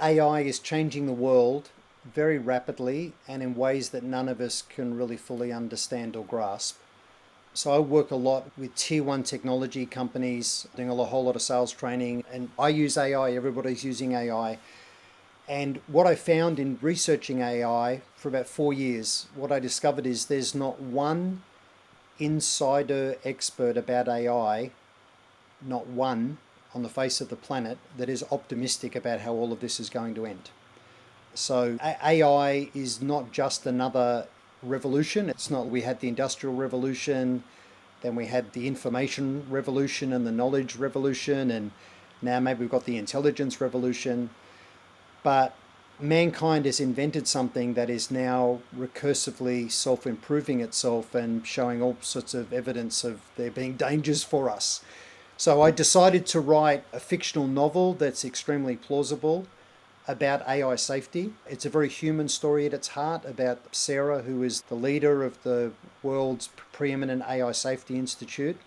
AI is changing the world very rapidly and in ways that none of us can really fully understand or grasp. So I work a lot with tier one technology companies, doing whole lot of sales training, and I use AI, everybody's using AI. And what I found in researching AI for about 4 years, what I discovered is there's not one insider expert about AI, not one on the face of the planet, that is optimistic about how all of this is going to end. So AI is not just another revolution. It's not, we had the Industrial Revolution, then we had the information revolution and the knowledge revolution, and now maybe we've got the intelligence revolution. But mankind has invented something that is now recursively self-improving itself and showing all sorts of evidence of there being dangers for us. So I decided to write a fictional novel that's extremely plausible about AI safety. It's a very human story at its heart about Sarah, who is the leader of the world's preeminent AI safety institute.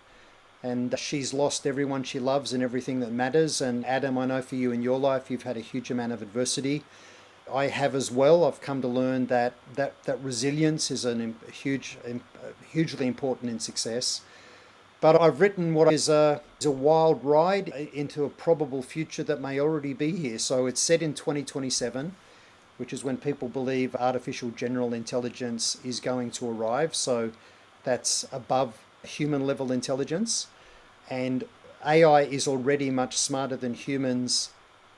And she's lost everyone she loves and everything that matters. And Adam, I know for you in your life, you've had a huge amount of adversity. I have as well. I've come to learn that resilience is hugely important in success. But I've written what is a wild ride into a probable future that may already be here. So it's set in 2027, which is when people believe artificial general intelligence is going to arrive. So that's above human level intelligence. And AI is already much smarter than humans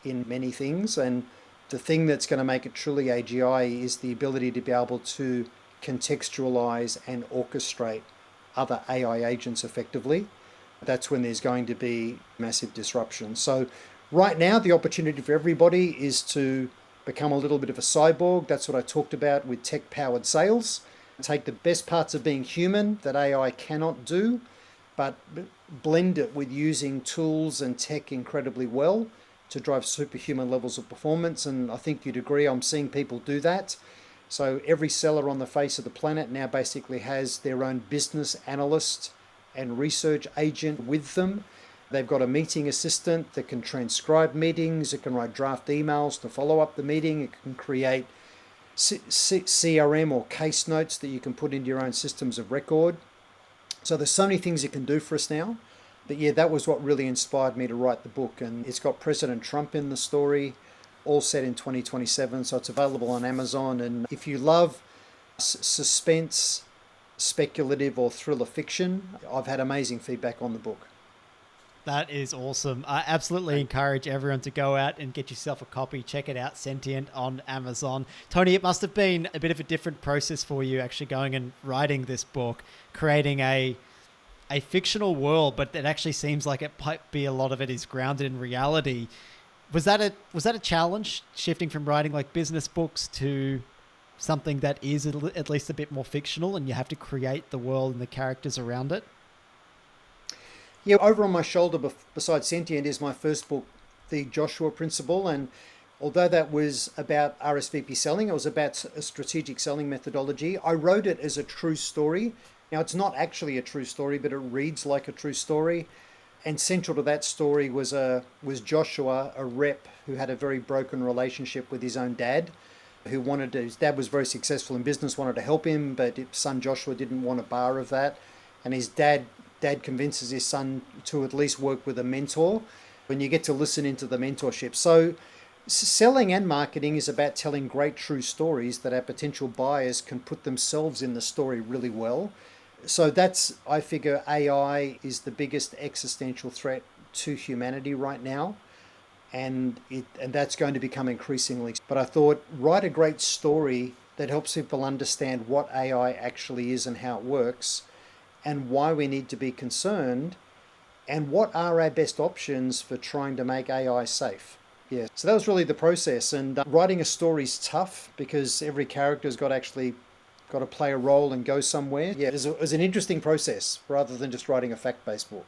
in many things. And the thing that's going to make it truly AGI is the ability to be able to contextualize and orchestrate other AI agents effectively. That's when there's going to be massive disruption. So right now, the opportunity for everybody is to become a little bit of a cyborg. That's what I talked about with tech-powered sales. Take the best parts of being human that AI cannot do, but blend it with using tools and tech incredibly well to drive superhuman levels of performance. And I think you'd agree, I'm seeing people do that. So every seller on the face of the planet now basically has their own business analyst and research agent with them. They've got a meeting assistant that can transcribe meetings, it can write draft emails to follow up the meeting, it can create CRM or case notes that you can put into your own systems of record. So there's so many things it can do for us now. But yeah, that was what really inspired me to write the book. And it's got President Trump in the story, all set in 2027. So it's available on Amazon. And if you love suspense, speculative or thriller fiction, I've had amazing feedback on the book. That is awesome. I absolutely encourage everyone to go out and get yourself a copy. Check it out, Sentient on Amazon. Tony, it must have been a bit of a different process for you actually going and writing this book, creating a fictional world, but it actually seems like it might be a lot of it is grounded in reality. Was that a challenge, shifting from writing like business books to something that is at least a bit more fictional and you have to create the world and the characters around it? Yeah, over on my shoulder beside Sentient is my first book, The Joshua Principle. And although that was about RSVP selling, it was about a strategic selling methodology. I wrote it as a true story. Now, it's not actually a true story, but it reads like a true story. And central to that story was Joshua, a rep who had a very broken relationship with his own dad, his dad was very successful in business, wanted to help him, but his son Joshua didn't want a bar of that. And his dad convinces his son to at least work with a mentor, when you get to listen into the mentorship. So selling and marketing is about telling great true stories that our potential buyers can put themselves in the story really well. So I figure AI is the biggest existential threat to humanity right now. And that's going to become increasingly. But I thought, write a great story that helps people understand what AI actually is and how it works, and why we need to be concerned, and what are our best options for trying to make AI safe. Yeah, so that was really the process. And writing a story is tough because every character's got to play a role and go somewhere. Yeah, it was an interesting process rather than just writing a fact-based book.